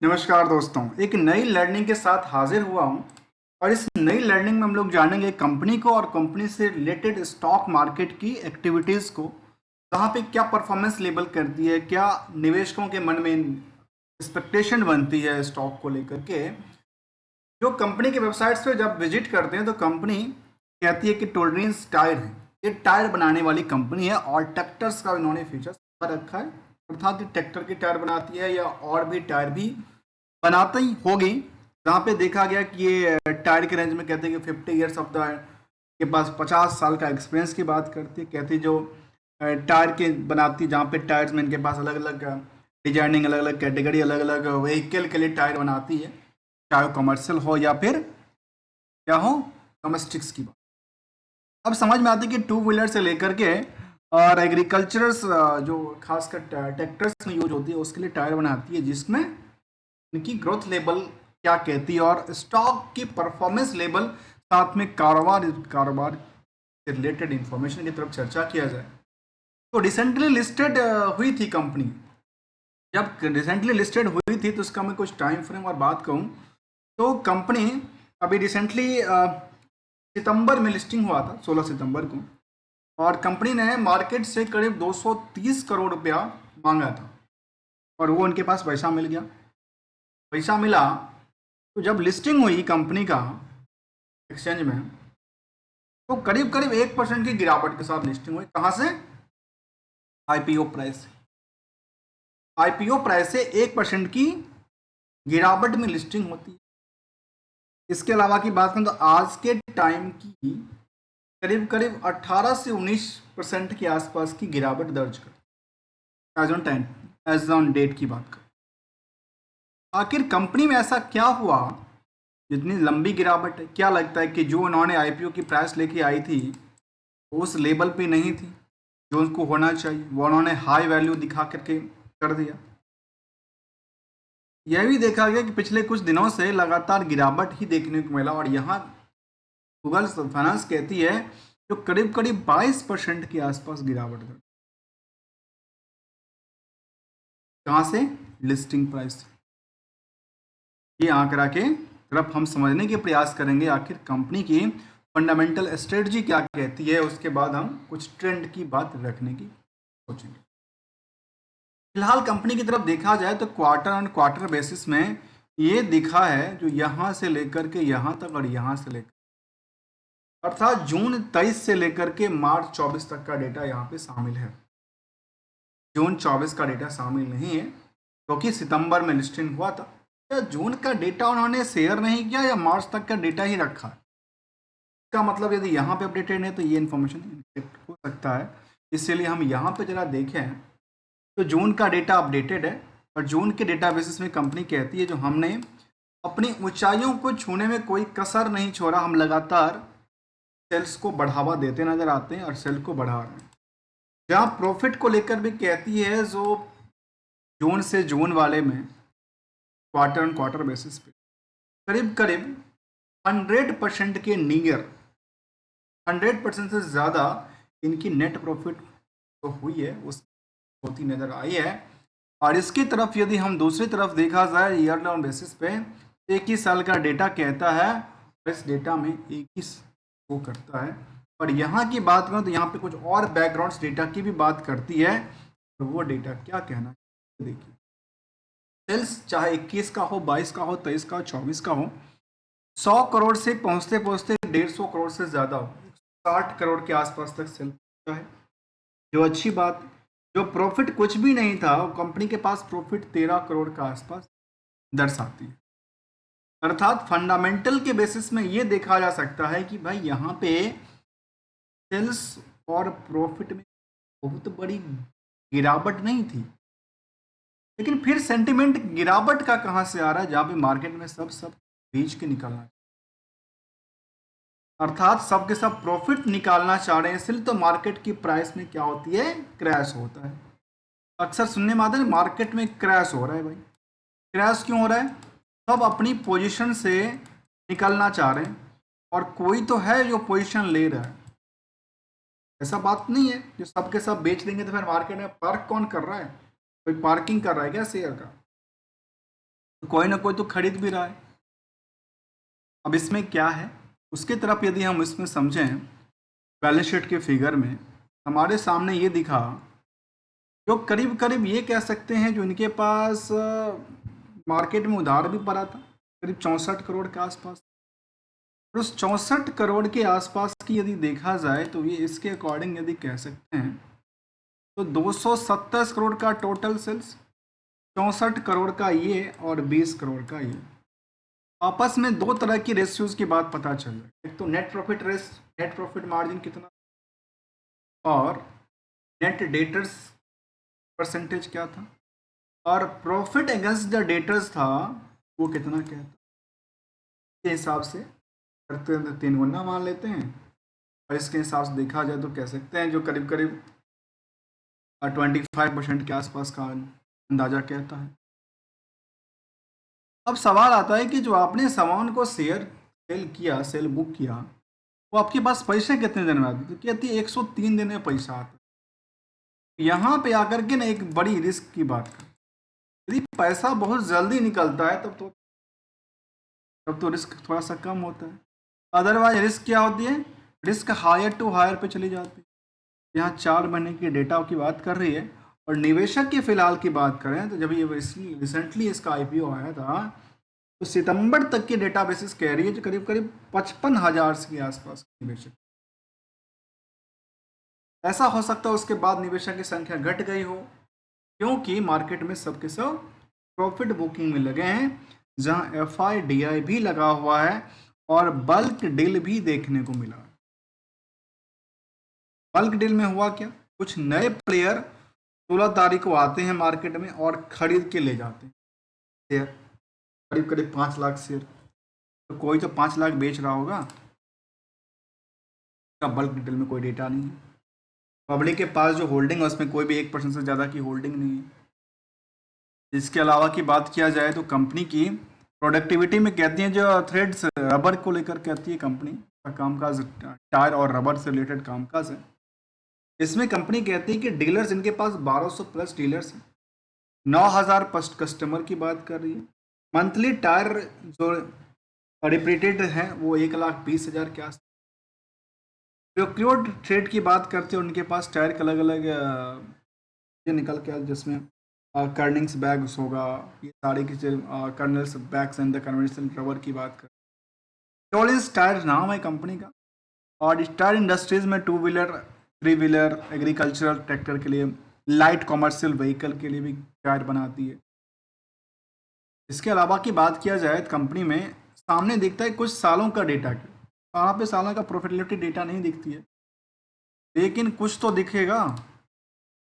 नमस्कार दोस्तों, एक नई लर्निंग के साथ हाजिर हुआ हूं। और इस नई लर्निंग में हम लोग जानेंगे कंपनी को और कंपनी से रिलेटेड स्टॉक मार्केट की एक्टिविटीज़ को, कहाँ पे क्या परफॉर्मेंस लेवल करती है, क्या निवेशकों के मन में एक्सपेक्टेशन बनती है स्टॉक को लेकर के। जो कंपनी के वेबसाइट्स पे जब विजिट करते हैं तो कंपनी कहती है कि टोलरेंस टायर है, ये टायर बनाने वाली कंपनी है और ट्रैक्टर्स का इन्होंने फीचर्स रखा है। अर्थात ये ट्रैक्टर की टायर बनाती है या और भी टायर भी बनाती ही होगी। जहाँ पे देखा गया कि ये टायर के रेंज में कहते हैं कि 50 ईयर्स ऑफ द के पास 50 साल का एक्सपीरियंस की बात करती है। कहती जो टायर के बनाती, जहाँ पे टायर्स में इनके पास अलग अलग डिजाइनिंग, अलग अलग कैटेगरी, अलग अलग व्हीकल के लिए टायर बनाती है, चाहे वो कमर्शियल हो या फिर क्या हो, डोमेस्टिक्स की बात। अब समझ में आती है कि टू व्हीलर से लेकर के और एग्रीकल्चरस जो खासकर ट्रैक्टर्स में यूज होती है उसके लिए टायर बनाती है, जिसमें इनकी ग्रोथ लेवल क्या कहती है और स्टॉक की परफॉर्मेंस लेवल, साथ में कारोबार कारोबार से रिलेटेड इंफॉर्मेशन की तरफ चर्चा किया जाए। तो रिसेंटली लिस्टेड हुई थी कंपनी। जब रिसेंटली लिस्टेड हुई थी तो उसका मैं कुछ टाइम फ्रेम और बात कहूँ तो कंपनी अभी रिसेंटली सितंबर में लिस्टिंग हुआ था, 16 सितंबर को। और कंपनी ने मार्केट से करीब 230 करोड़ रुपया मांगा था और वो उनके पास पैसा मिल गया। पैसा मिला तो जब लिस्टिंग हुई कंपनी का एक्सचेंज में, तो करीब करीब 1% की गिरावट के साथ लिस्टिंग हुई। कहाँ से? आईपीओ प्राइस से। आईपीओ प्राइस से 1% की गिरावट में लिस्टिंग होती है। इसके अलावा की बात करें तो आज के टाइम की करीब करीब 18 से 19% के आसपास की गिरावट दर्ज कर, एज ऑन डेट की बात करें। आखिर कंपनी में ऐसा क्या हुआ जितनी लंबी गिरावट है? क्या लगता है कि जो उन्होंने आईपीओ की प्राइस लेके आई थी वो उस लेवल पे नहीं थी जो उनको होना चाहिए, वो उन्होंने हाई वैल्यू दिखा करके कर दिया। यह भी देखा गया कि पिछले कुछ दिनों से लगातार गिरावट ही देखने को मिला और यहाँ गूगल फाइनेंस कहती है जो करीब करीब 22% के आसपास गिरावट कर। कहाँ से? Listing price. ये आंकड़ा के तरफ हम समझने के प्रयास करेंगे आखिर कंपनी की फंडामेंटल स्ट्रेटजी क्या कहती है। उसके बाद हम कुछ ट्रेंड की बात रखने की सोचेंगे। फिलहाल कंपनी की तरफ देखा जाए तो क्वार्टर ऑन क्वार्टर बेसिस में ये दिखा है जो यहाँ से लेकर के यहाँ तक और यहाँ से लेकर, अर्थात जून 23 से लेकर के मार्च 24 तक का डेटा यहाँ पे शामिल है। जून 24 का डेटा शामिल नहीं है क्योंकि सितंबर में लिस्टिंग हुआ था। या जून का डेटा उन्होंने शेयर नहीं किया या मार्च तक का डेटा ही रखा है। इसका मतलब यदि यहाँ पे अपडेटेड है तो ये इन्फॉर्मेशन इनकरेक्ट हो सकता है। इसलिए हम यहाँ पे जरा देखें तो जून का डेटा अपडेटेड है और जून के डेटा बेसिस में कंपनी कहती है जो हमने अपनी ऊंचाइयों को छूने में कोई कसर नहीं छोड़ा, हम लगातार सेल्स को बढ़ावा देते नजर आते हैं और सेल को बढ़ा रहे हैं। जहाँ प्रॉफिट को लेकर भी कहती है जो जून से जून वाले में क्वार्टर ऑन क्वार्टर बेसिस पे करीब करीब 100% के नियर, 100% से ज़्यादा इनकी नेट प्रॉफिट जो हुई है उस होती नज़र आई है। और इसकी तरफ यदि हम दूसरी तरफ देखा जाए ईयर ऑन बेसिस पे, 21 साल का डेटा कहता है और इस डेटा में 21 वो करता है। और यहाँ की बात करें तो यहाँ पे कुछ और बैकग्राउंड्स डेटा की भी बात करती है। तो वो डेटा क्या कहना है देखिए। सेल्स चाहे 21 का हो, 22 का हो, 23 का हो, 24 का हो, 100 करोड़ से पहुंचते पहुंचते 150 करोड़ से ज़्यादा हो, 60 करोड़ के आसपास तक सेल पहुंचा है, जो अच्छी बात। जो प्रॉफिट कुछ भी नहीं था, कंपनी के पास प्रॉफिट 13 करोड़ के आसपास दर्शाती है। अर्थात फंडामेंटल के बेसिस में ये देखा जा सकता है कि भाई यहाँ पे सेल्स और प्रॉफिट में बहुत बड़ी गिरावट नहीं थी। लेकिन फिर सेंटिमेंट गिरावट का कहाँ से आ रहा है? जहाँ पे मार्केट में सब बेच के निकलना, अर्थात सब के सब प्रॉफिट निकालना चाह रहे हैं, इसलिए तो मार्केट की प्राइस में क्या होती है? क्रैश होता है। अक्सर सुनने में आता है मार्केट में क्रैश हो रहा है। भाई क्रैश क्यों हो रहा है? सब अपनी पोजीशन से निकलना चाह रहे हैं और कोई तो है जो पोजीशन ले रहा है। ऐसा बात नहीं है जो सबके सब बेच देंगे तो फिर मार्केट में पार्क कौन कर रहा है? कोई पार्किंग कर रहा है क्या शेयर का? तो कोई ना कोई तो खरीद भी रहा है। अब इसमें क्या है, उसकी तरफ यदि हम इसमें समझें, बैलेंस शीट के फिगर में हमारे सामने ये दिखा, जो करीब करीब ये कह सकते हैं जो इनके पास मार्केट में उधार भी पड़ा था, करीब 64 करोड़ के आसपास। और उस 64 करोड़ के आसपास की यदि देखा जाए तो ये इसके अकॉर्डिंग यदि कह सकते हैं तो 227 करोड़ का टोटल सेल्स, 64 करोड़ का ये और 20 करोड़ का ये। आपस में दो तरह की रेशियोज की बात पता चल रही है। एक तो net profit race, net profit margin कितना, और नेट डेटर्स परसेंटेज क्या था, और प्रॉफिट अगेंस्ट द डेटर्स था वो कितना क्या था। के हिसाब से करते हैं तो 3 गुना मान लेते हैं, और इसके हिसाब से देखा जाए तो कह सकते हैं जो करीब करीब 25% के आसपास का अंदाजा कहता है। अब सवाल आता है कि जो आपने सामान को सेल किया, सेल बुक किया, वो आपके पास पैसे कितने दिन में आते, तो कहती है 103 दिन में पैसा आता है। यहाँ पे आकर के ना एक बड़ी रिस्क की बात कर, यदि पैसा बहुत जल्दी निकलता है तब तो रिस्क थोड़ा सा कम होता है। अदरवाइज रिस्क क्या होती है, रिस्क हायर टू हायर पे चली जाती है। यहाँ 4 महीने की डेटा की बात कर रही है, और निवेशक की फिलहाल की बात करें तो जब ये रिसेंटली इसका आईपीओ आया था तो सितंबर तक की डेटा बेसिस कह रही है जो करीब करीब 55,000 के आसपास निवेशक। ऐसा हो सकता है उसके बाद निवेशक की संख्या घट गई हो, क्योंकि मार्केट में सबके सब प्रॉफिट बुकिंग में लगे हैं, जहां FIDI भी लगा हुआ है और बल्क डील भी देखने को मिला। बल्क डील में हुआ क्या, कुछ नए प्लेयर 16 तारीख को आते हैं मार्केट में और खरीद के ले जाते हैं शेयर, करीब करीब 5 लाख शेयर। तो कोई तो 5 लाख बेच रहा होगा, का बल्क डिटेल में कोई डेटा नहीं है। पब्लिक के पास जो होल्डिंग है उसमें कोई भी 1% से ज़्यादा की होल्डिंग नहीं है। इसके अलावा की बात किया जाए तो कंपनी की प्रोडक्टिविटी में कहती हैं, जो थ्रेड्स रबर को लेकर कहती है कंपनी का कामकाज, टायर और रबर से रिलेटेड कामकाज है। इसमें कंपनी कहती है कि डीलर्स, इनके पास 1200 प्लस डीलर्स हैं, 9,000 कस्टमर की बात कर रही है। मंथली टायर जो रिपीटेड है वो 1,20,000 के आसपास। प्रोक्योर्ड ट्रेड की बात करते हैं, उनके पास टायर के अलग अलग ये निकल के आए, जिसमें कर्निंग्स बैग्स होगा, ये सारी की colonel's bags and the conventional rubber की बात कर। टॉलिंस टायर नाम है कंपनी का, और टायर इंडस्ट्रीज में 2 व्हीलर, 3 व्हीलर, एग्रीकल्चरल ट्रैक्टर के लिए, लाइट कॉमर्शियल व्हीकल के लिए भी टायर बनाती है। इसके अलावा की बात किया जाए तो कंपनी में सामने दिखता है कुछ सालों का डेटा, वहाँ पे सालों का प्रॉफिटेबिलिटी डेटा नहीं दिखती है, लेकिन कुछ तो दिखेगा,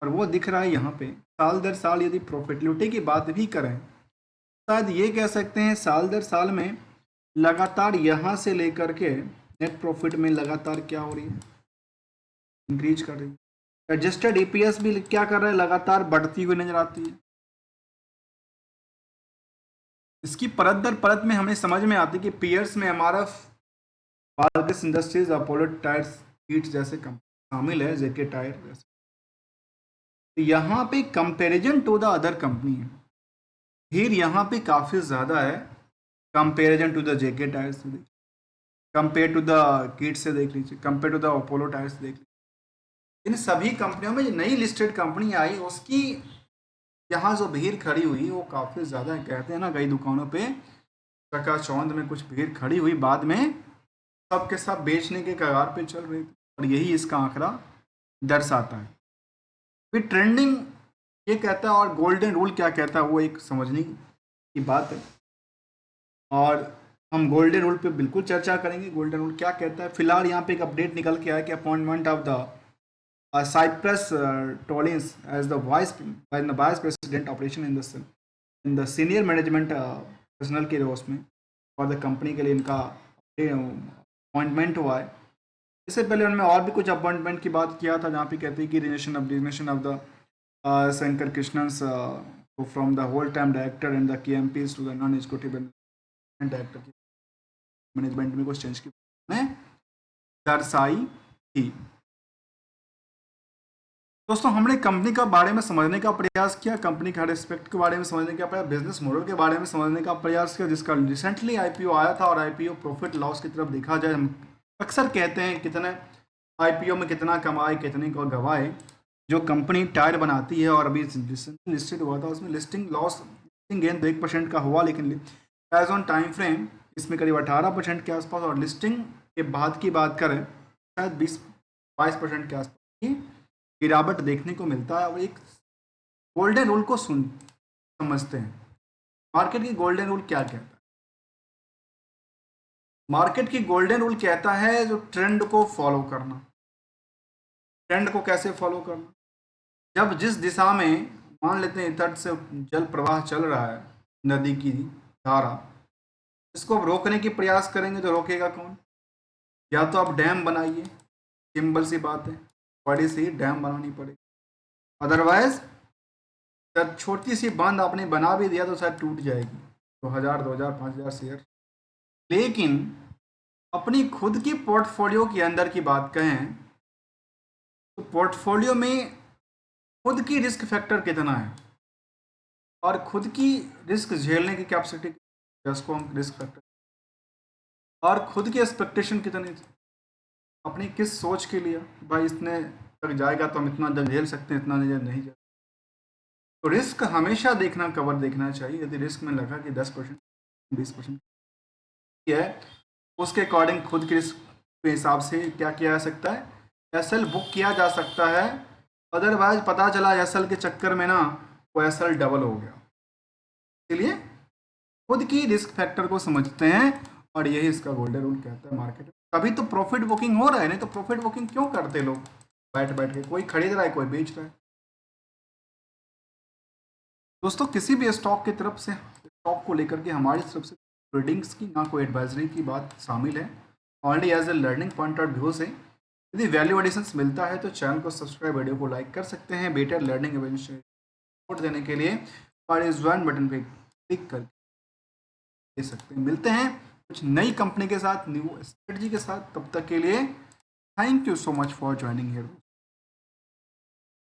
और वो दिख रहा है यहाँ पे। साल दर साल यदि प्रॉफिटेबिलिटी की बात भी करें, शायद ये कह सकते हैं साल दर साल में लगातार यहाँ से लेकर के नेट प्रॉफिट में लगातार क्या हो रही है, इंक्रीज कर रही है। एडजस्टेड EPS भी क्या कर रहा है, लगातार बढ़ती हुई नजर आती है। इसकी परत दर परत में हमें समझ में आती है कि पीयर्स में MRF, बार्गस इंडस्ट्रीज, अपोलो टायर्स, कीट्स जैसे कंपनी शामिल है, जेके टायर जैसे। तो यहाँ पे comparison to the other company है, भीड़ यहाँ पे काफ़ी ज़्यादा है comparison to the JK tyres से, कंपेयर टू द किट से देख लीजिए, compare to the Apollo tyres देख लीजिए। इन सभी कंपनियों में जो नई लिस्टेड कंपनी आई उसकी यहाँ जो भीड़ खड़ी हुई वो काफ़ी ज़्यादा है। कहते हैं ना, कई दुकानों पे चकाचौंध में कुछ भीड़ खड़ी हुई, बाद में सबके सब बेचने के कगार पे चल रही थी, और यही इसका आंकड़ा दर्शाता है। फिर ट्रेंडिंग ये कहता है, और गोल्डन रूल क्या कहता है वो एक समझने की बात है, और हम गोल्डन रूल पे बिल्कुल चर्चा करेंगे। गोल्डन रूल क्या कहता है, फिलहाल यहाँ पे एक अपडेट निकल के आया कि अपॉइंटमेंट ऑफ द साइप्रस टॉलिंस as the vice president operation in the senior management personnel के उसमें और द कंपनी के लिए इनका अपॉइंटमेंट हुआ है। इससे पहले उनमें और भी कुछ अपॉइंटमेंट की बात किया था, जहाँ पे कहते हैं कि redesignation of the Shankar Krishnan from the whole time director and the KMPs to the non executive director की मैनेजमेंट में कुछ चेंज की दर्शाई थी। दोस्तों हमने कंपनी का बारे में समझने का प्रयास किया, कंपनी के हर एस्पेक्ट के बारे में समझने का प्रयास, बिजनेस मॉडल के बारे में समझने का प्रयास किया, जिसका रिसेंटली आईपीओ आया था। और आईपीओ प्रॉफिट लॉस की तरफ देखा जाए, हम अक्सर कहते हैं कितने आईपीओ में कितना कमाए कितने को गवाए। जो कंपनी टायर बनाती है और अभी लिस्टेड हुआ था, उसमें लिस्टिंग लॉस लिस्टिंग गेन तो 1% का हुआ, लेकिन एज ऑन टाइम फ्रेम इसमें करीब 18% के आसपास, और लिस्टिंग के बाद की बात करें शायद 20-22% के आसपास की गिरावट देखने को मिलता है। और एक गोल्डन रूल को समझते हैं। मार्केट की गोल्डन रूल क्या कहता है? मार्केट की गोल्डन रूल कहता है जो ट्रेंड को फॉलो करना। ट्रेंड को कैसे फॉलो करना? जब जिस दिशा में मान लेते हैं तट से जल प्रवाह चल रहा है, नदी की धारा, इसको अब रोकने की प्रयास करेंगे तो रोकेगा कौन? या तो आप डैम बनाइए, सिंपल सी बात है, बड़ी सी डैम बनानी पड़ेगी। अदरवाइज जब छोटी सी बांध आपने बना भी दिया तो शायद टूट जाएगी, 2000 2000 5000 शेयर। लेकिन अपनी खुद की पोर्टफोलियो के अंदर की बात कहें तो पोर्टफोलियो में खुद की रिस्क फैक्टर कितना है और खुद की रिस्क झेलने की कैपेसिटी, जिसको हम रिस्क फैक्टर, और खुद की एक्सपेक्टेशन कितनी थी, अपनी किस सोच के लिए भाई इतने तक जाएगा तो हम इतना तक झेल सकते हैं, इतना नहीं झेल। तो रिस्क हमेशा देखना, कवर देखना चाहिए। यदि रिस्क में लगा कि 10% 20% है, उसके अकॉर्डिंग खुद के रिस्क के हिसाब से क्या किया जा सकता है, एसएल बुक किया जा सकता है। अदरवाइज पता चला एसएल के चक्कर में ना वो एसएल डबल हो गया। इसलिए खुद की रिस्क फैक्टर को समझते हैं, और यही इसका गोल्डन रूल कहता है मार्केट में। तभी तो प्रॉफिट बुकिंग हो रहा है, नहीं तो प्रॉफिट बुकिंग क्यों करते लोग बैठ बैठ के? कोई खरीद रहा है, कोई बेच रहा है। दोस्तों किसी भी स्टॉक की तरफ से, स्टॉक को लेकर के हमारी तरफ से ट्रेडिंग्स की ना कोई एडवाइजरी की बात शामिल है, only as a learning point of view से। यदि वैल्यू एडिशंस मिलता है तो चैनल को सब्सक्राइब, वीडियो को लाइक कर सकते हैं। बेटर लर्निंग सपोर्ट देने के लिए और इस ज्वाइन बटन पे क्लिक करके दे सकते हैं। मिलते हैं कुछ नई कंपनी के साथ, न्यू स्ट्रेटजी के साथ। तब तक के लिए thank you so much for joining here.